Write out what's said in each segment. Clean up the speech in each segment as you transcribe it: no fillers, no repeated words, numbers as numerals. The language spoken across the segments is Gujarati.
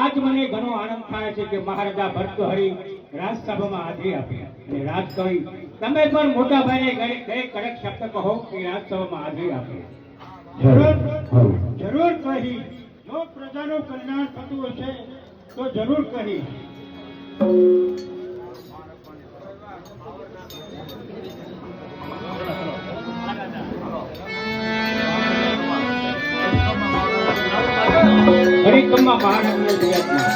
આજ મને ઘણો આનંદ થાય છે કે મહારાજા ભર્તૃહરિ રાજસભામાં હાજરી આપી અને રાજકવિ તમે પણ મોટા ભાઈને કઈ કડક શબ્દ કહો કે રાજસભામાં હાજરી આપી. જરૂર કહી, જો પ્રજાનું કલ્યાણ થતું હશે તો જરૂર કહી. હરિકમ્મા મહાનગર ગુજરાતમાં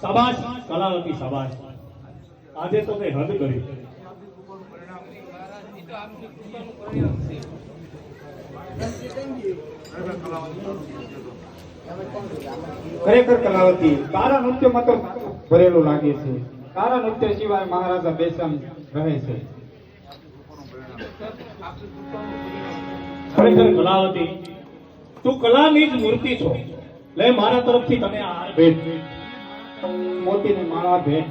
શાબાશ કલાવતી શાબાશ, આજે તો તે હદ કરી. ખરેખર કલાવતી તારા નૃત્યમાં તો ભરેલું લાગે છે. તારા નૃત્ય સિવાય મહારાજા બેસમ રહે છે. ખરેખર કલાવતી તું કલાની જ મૂર્તિ છો. લે મારા તરફથી તને આ ભેટ. મોતીને માળા ભેટ.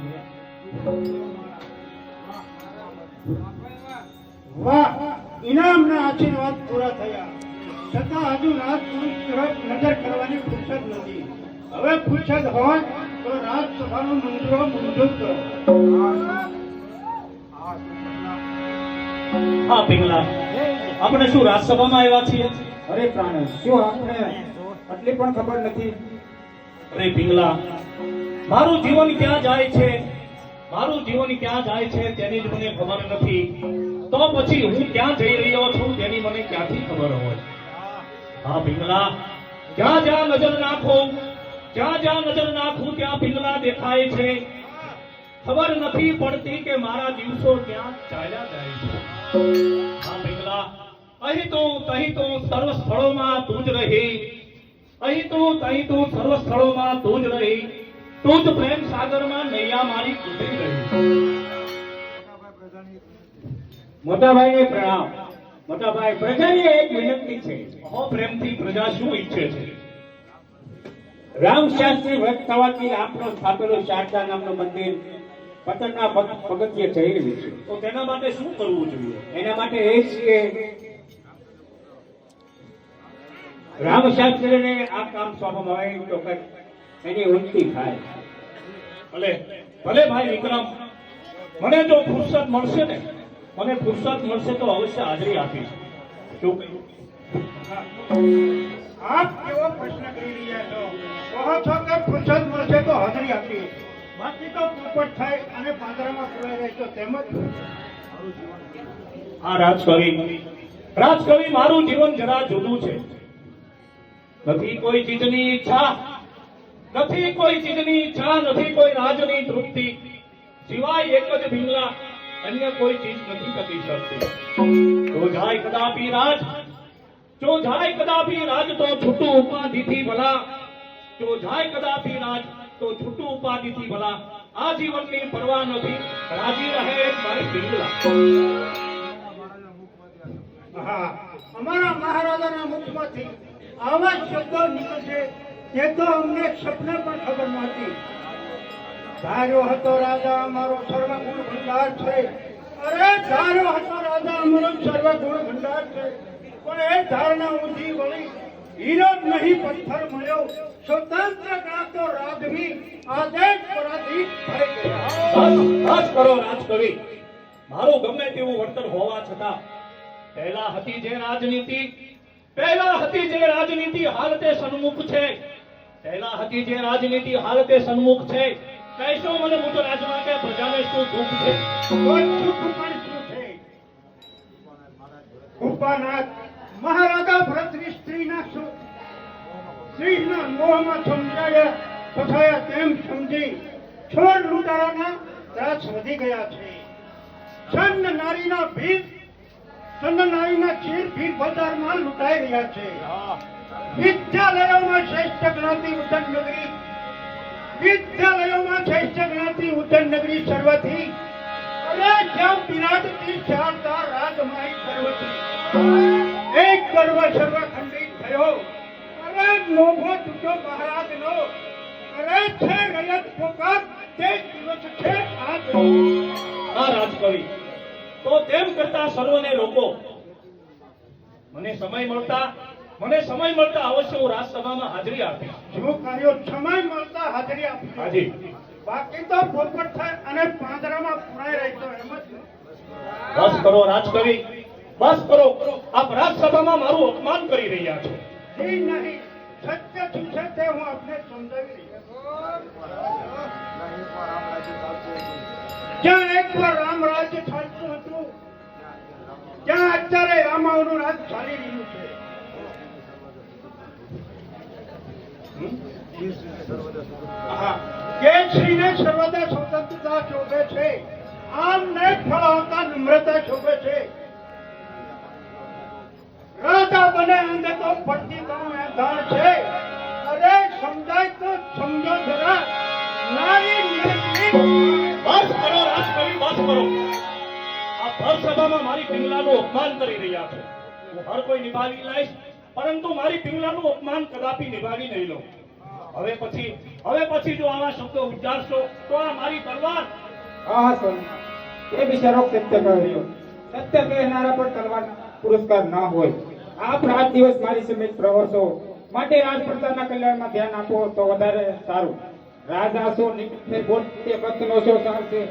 વાહ, ઇનામના આશીર્વાદ પૂરા થયા છતાં હજુ રાજપુરુષ તરફ નજર કરવાની ફુરસદ નથી. હવે ફુરસદ હોય તો રાજસભાનું મંત્રો મંજૂર કરો. હા પિંગલા, આપણે શું રાજસભામાં આવ્યા છીએ? અરે પ્રાણ, શું આપણે આટલી પણ ખબર નથી? અરે પિંગલા, મારું જીવન ક્યાં જાય છે, મારું જીવન ક્યાં જાય છે તેની જ મને ખબર નથી, તો પછી હું ક્યાં જઈ રહ્યો છું તેની મને ક્યાંથી ખબર હોય? હા પિંગલા, જ્યાં જ્યાં નજર નાખું, જ્યાં જ્યાં નજર નાખું ત્યાં પિંગલા દેખાય છે. ખબર નથી પડતી કે મારા દિવસો ક્યાં ચાલ્યા જાય છે. હા પિંગલા, અહીં તો સર્વ સ્થળોમાં તું જ રહી, અહીં તો સર્વ સ્થળોમાં તું જ રહી, તું જ પ્રેમ સાગરમાં નૈયા મારી ગુજરી રહી. મોટા ભાઈને પ્રણામ. મોટા ભાઈ, પ્રજાની એક વિનંતી છે. અહો પ્રેમથી પ્રજા શું ઈચ્છે છે? રામશાસ્ત્રી વ્રત થવાથી આપનો સ્થાપેલું શારદા નામનું મંદિર પતનના પગથિયે જઈ રહ્યું છે. તો તેના માટે શું કરવું જોઈએ? એના માટે એ જ કે રામશાસ્ત્રીને આ કામ સોંપવામાં આવે તો કંઈક એની ઉન્નતિ થાય. ભલે ભલે ભાઈ વિક્રમ, મને જો ફુરસત મળશે ને, મને ફુરસત મળશે તો અવશ્ય હાજરી આપીશ. શું કહ્યું? આપ કેવો પ્રશ્ન કરી રહ્યા છો? કહો છો કે ફુરસદ મળશે તો હાજરી આપી, બાકી તો પોપટ થાય અને પાંજરામાં પુરાઈ રહેશો તેમ જ. આ રાજકવિ મારું જીવન જરા જુદું છે. નથી કોઈ ચીજની ઈચ્છા, નથી કોઈ ચીજની ઈચ્છા, નથી કોઈ રાજની તૃપ્તિ, સિવાય એક જ પિંગલા, અન્ય કોઈ ચીજ નથી કરી શકતી. જો જાય કદાપી રાજ, જો જાય કદાપી રાજ તો છૂટું ઉપાધિથી ભલા, જો જાય કદાપી રાજ તો છૂટું ઉપાધિથી ભલા, આ જીવનની પરવા નથી, રાજી રહે મારી પિંગલા. હા, અમારા મહારાજાના મુખમાંથી આવા શબ્દો નીકળશે તે તો અમને સપને પણ ખબર નહોતી. ધાર્યો હતો રાજા અમારો સર્વગુણ ભંડાર છે. અરે ધાર્યો હતો રાજા અમારો સર્વગુણ ભંડાર છે, પણ એ ધારણા ઊંધી વળી હીરો નહીં પથ્થર મળ્યો. સ્વતંત્ર ગાતો રાજવી આદેશ પરાધીન થઈ ગયા. રાજ કરો રાજકવિ. મારું ગમે તેવું વર્તન હોવા છતાં પહેલા હતી જે રાજનીતિ હાલ તે સન્મુખ છે. પહેલા હતી જે રાજનીતિ હાલ તે સન્મુખ છે. કહેશો મને મુજ રાજમાં કે પ્રજાને શું દુઃખ છે? કોઈ સુખ પણ શું છે? કૃપાનાથ મહારાજા ભરતની સ્ત્રીના મોહમાં સમજાયા ફસાયા તેમ સમજી છોડ લૂંટારાના ત્રાસ વધી ગયા છે. છન્ન નારીના ચીર ભીડ બજારમાં લૂંટાઈ રહ્યા છે. વિદ્યાલયોમાં શ્રેષ્ઠ જ્ઞાતિ ઉદ્દન નગરી સર્વથી અરે જ્યાં વિરાટથી શાનદાર રાજમાઈ સર્વથી એક ગર્વ સર્વ ખંડિત થયો. અરે લોભો તૂટો મહારાજનો. અરે છે રયત પોકાર તે દિવસ છે આજ. આ રાજકવિ તો તેમ કરતા સર્વને રોકો. મને સમય મળતા અવશ્ય હું રાજસભામાં હાજરી આપીશ. જો કાર્યો સમય મળતા હાજરી આપજો. હાજી. બાકી તો પોપટ થાય અને પાંજરામાં પુરાઈ રહેતો એમ જ. બસ કરો રાજકવિ, બસ કરો. આપ રાજસભામાં મારું અપમાન કરી રહ્યા છો. જી નહીં, સત્ય શું છે તે હું આપને સમજાવી રહ્યો. જ્યાં એકવાર રામ રાજ્ય ચાલતું હતું ત્યાં અત્યારે રામાવનું રાજ ચાલી રહ્યું છે. હા, કેસરીને સર્વદા સ્વતંત્રતા શોભે છે. આમને ફળાવતા નમ્રતા શોભે છે. રાજા બને અંગે તો પડતી તમે દાણ છે. અરે સમજાય તો સમજો જરા. નારી નિર્મિત બસ કરો રાજકવિ, બસ કરો. આ ભર સભામાં મારી પિંગલાનું અપમાન કરી રહ્યા છો. હું હર કોઈ નિભાવી લઈશ, પરંતુ મારી પિંગલાનું અપમાન કદાપી નિભાવી નહીં લઉં. હવે પછી જો આવા શબ્દો ઉચ્ચારશો તો આ મારી તલવાર. હા સ્વામી, એ બિચારો સત્ય કહી રહ્યો. સત્ય કહેનારા પર તલવાર પુરસ્કાર ના હોય. આપ રાત દિવસ મારી સમેત પ્રવર્તો માટે રાજપ્રજાના કલ્યાણમાં ધ્યાન આપો તો વધારે સારું. રાજાશો નિકટને બોલતે કથનો છો સાર છે.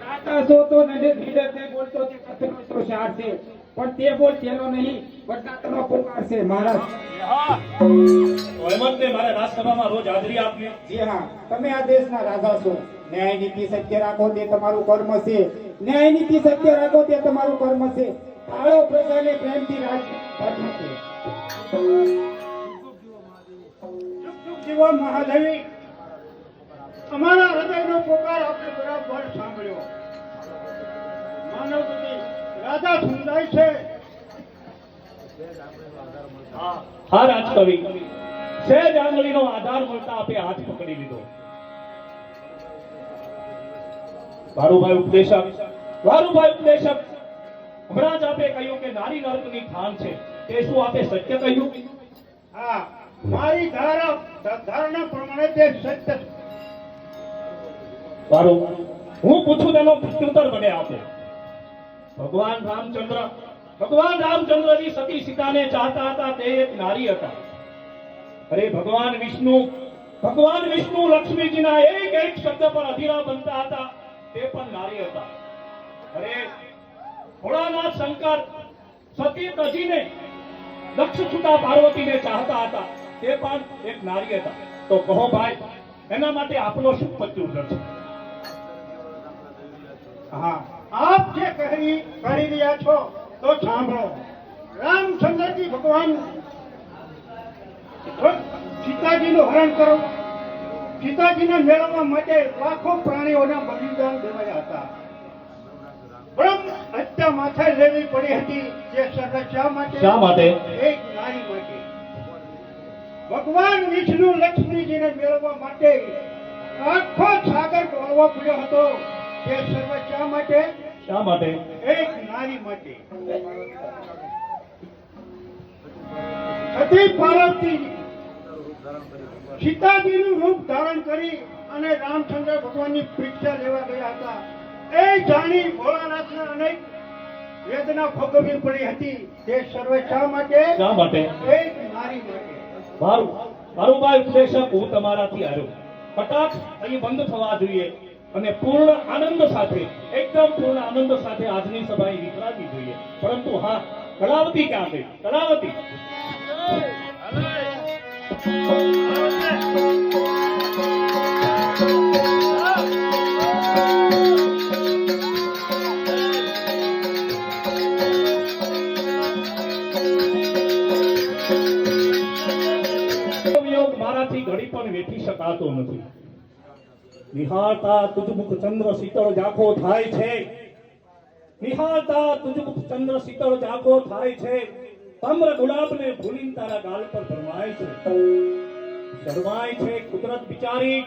રાજાશો તો નિડરને બોલતો તે કથનો છો સાર છે. પણ તે બોલ તેનો નહીં બદલાતનો પુકાર છે મહારાજ. તો હેમંતને મારે રાજસભામાં રોજ હાજરી આપવી. જી હા, તમે આ દેશના રાજા છો. ન્યાય નીતિ સત્ય રાખો તે તમારું કર્મ છે. ન્યાય નીતિ સત્ય રાખો તે તમારું કર્મ છે. તાળો પ્રજાને પ્રેમથી રાજ ધર્મ છે. જીવો મહાદેવી, અમારા હૃદયનો પોકાર આપણે બરાબર સાંભળ્યો. માનવ બુદ્ધિ રાજા સમજાય છે. હા રાજકવિ, સહેજ આંગળીનો આધાર મળતા આપે હાથ પકડી લીધો. વારુભાઈ ઉપદેશક, હમણાં જ આપે કહ્યું કે નારી નર્કની થાન છે. તે શું આપે સત્ય કહ્યું? હા, મારી ધારણા પ્રમાણે તે સત્ય છે. વારુ, હું પૂછું તેનો પ્રત્યુત્તર મને આપો. ભગવાન રામચંદ્રજી સતી સીતાને ચાહતા હતા તે એક નારી હતા. અરે ભગવાન વિષ્ણુ લક્ષ્મીજીના એક શબ્દ પર અધીરા બનતા હતા તે પણ નારી હતા. અરે ભોળાનાથ શંકર સતી તજીને દક્ષ છૂટા પાર્વતીને ચાહતા હતા તે પણ એક નારી હતા. તો કહો ભાઈ, એના માટે આપનો શું પ્રત્યુત્તર છે? હા, આપ જે કરી રહ્યા છો તો સાંભળો. રામચંદ્રજી ભગવાન સીતાજીનું હરણ કરો, સીતાજીને મેળવવા માટે લાખો પ્રાણીઓના બલિદાન દેવાયા હતા. બ્રહ્મ હત્યા માથે લેવી પડી હતી. જે શા માટે? એક નારી માટે. ભગવાન વિષ્ણુ લક્ષ્મીજીને મેળવવા માટે આખો સાગર ડોળવો પડ્યો હતો. તે સર્વ શા માટે? એક નારી માટે. સતી પાર્વતી સીતાજીનું રૂપ ધારણ કરી અને રામચંદ્ર ભગવાનની પરીક્ષા લેવા ગયા હતા. એ જાણી ભોળાનાથને અનેક વેદના ભોગવવી પડી હતી. તે સર્વ શા માટે? એક નારી માટે. વારુભાઈ ઉપદેશક, હું તમારાથી આવ્યો. કટાક્ષ અહીં બંધ થવા જોઈએ અને પૂર્ણ આનંદ સાથે, એકદમ પૂર્ણ આનંદ સાથે આજની સભા વિખરાવી જોઈએ. પરંતુ હા, કલાવતી ક્યાં ગઈ? કલાવતી મારાથી ઘડી પણ વેઠી શકાતો નથી. નિહાળતા તુજ મુખ ચંદ્ર શીતળ ઝાંખો થાય છે, નિહાળતા તુજ મુખ ચંદ્ર શીતળ ઝાંખો થાય છે, તામ્ર ગુલાબને ભૂલીને તારા ગાલ પર ભરમાય છે. શરમાય છે કુદરત બિચારી,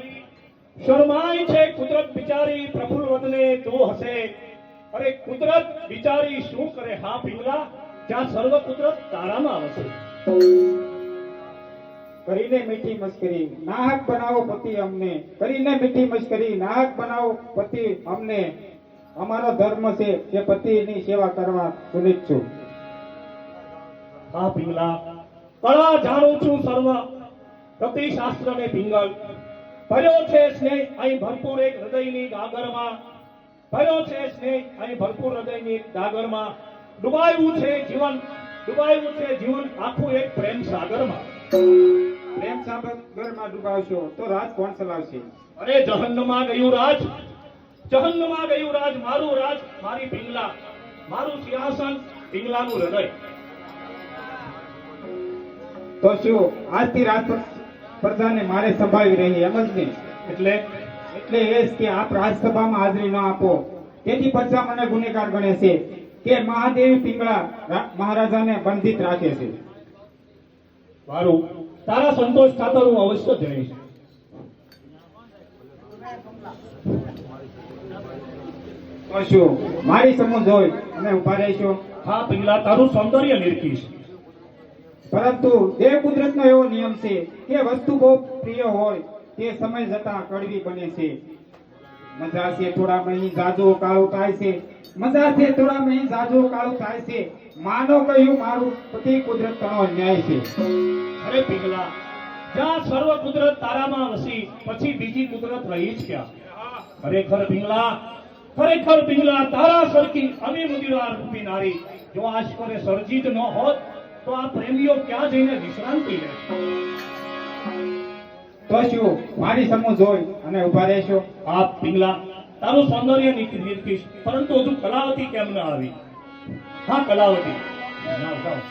શરમાય છે કુદરત બિચારી, પ્રફુલ્લ વદને તું હસે. અરે કુદરત બિચારી શું કરે હા પિંગલા, જ્યાં સર્વ કુદરત તારામાં વસે. કરીને મીઠી મસ્કરી નાહક બનાવો પતિ અમને, કરીને મીઠી મસ્કરી નાહક બનાવો પતિ અમને. અમારો ધર્મ છે કે પતિની સેવા કરવા સુનિત છું. હા પિંગલા, કળા જાણું છું સર્વ, પ્રતિ શાસ્ત્રને પિંગલ. ભર્યો છે સ્નેહ અહીં ભરપૂર એક હૃદયની ગાગરમાં, ભર્યો છે સ્નેહ અહીં ભરપૂર હૃદયની ગાગરમાં. ડુબાયું છે જીવન, ડુબાયું છે જીવન આખું એક પ્રેમ સાગરમાં. પ્રેમ સાગરમાં ડૂબાવશો તો રાજ કોણ ચલાવશે? અરે જહન્નમમાં ગયું રાજ, જહન્નમમાં ગયું રાજ, મારું રાજ મારી પિંગલા, મારું સિંહાસન પિંગલાનું હૃદય. તો શું આજથી રાજ પ્રજાને મારે સંભાળી રહી એમ જ નહીં? એટલે એટલે એ જ કે આપ રાજસભામાં હાજરી ન આપો તેથી પ્રજા મને ગુનેગાર ગણે છે કે મહાદેવી પિંગળા મહારાજાને બંધિત રાખે છે. મારું તારા સંતોષ ખાતર હું અવશ્ય જઈશ. તો શું મારી સમજ હોય અને ઉભા રહેશો? હા પિંગલા, તારું સૌંદર્ય નિરખીશ. પરંતુ દેવ કુદરતનો એવો નિયમ છે કે વસ્તુ બહુ પ્રિય હોય તે સમય જતા કડવી બને છે. મજા છે થોડા મહી જાજો કાળું થાય છે, મજા છે થોડા મહી જાજો કાળું થાય છે. માનો કહ્યું મારું પતિ કુદરતનો અન્યાય છે. અરે પિંગલા, જ્યાં સર્વ કુદરત તારામાં વસી પછી બીજી કુદરત રહી જ ક્યાં? ખરેખર પિંગલા, ખરેખર પિંગલા, તારા સરખી અમી મુદિરા રૂપી નારી જો આશ્કરે સર્જી જ ન હોત તો આ પ્રેમીઓ ક્યાં જઈને વિશ્રાંતિ લે? તો શું મારી સમજ હોય અને ઉભા રહેશો? આ પિંગલા, તારું સૌંદર્ય નિરખીશ, પરંતુ હજુ કલાવતી કેમ ન આવી? હા કલાવતી, જાઓ, જાઓ.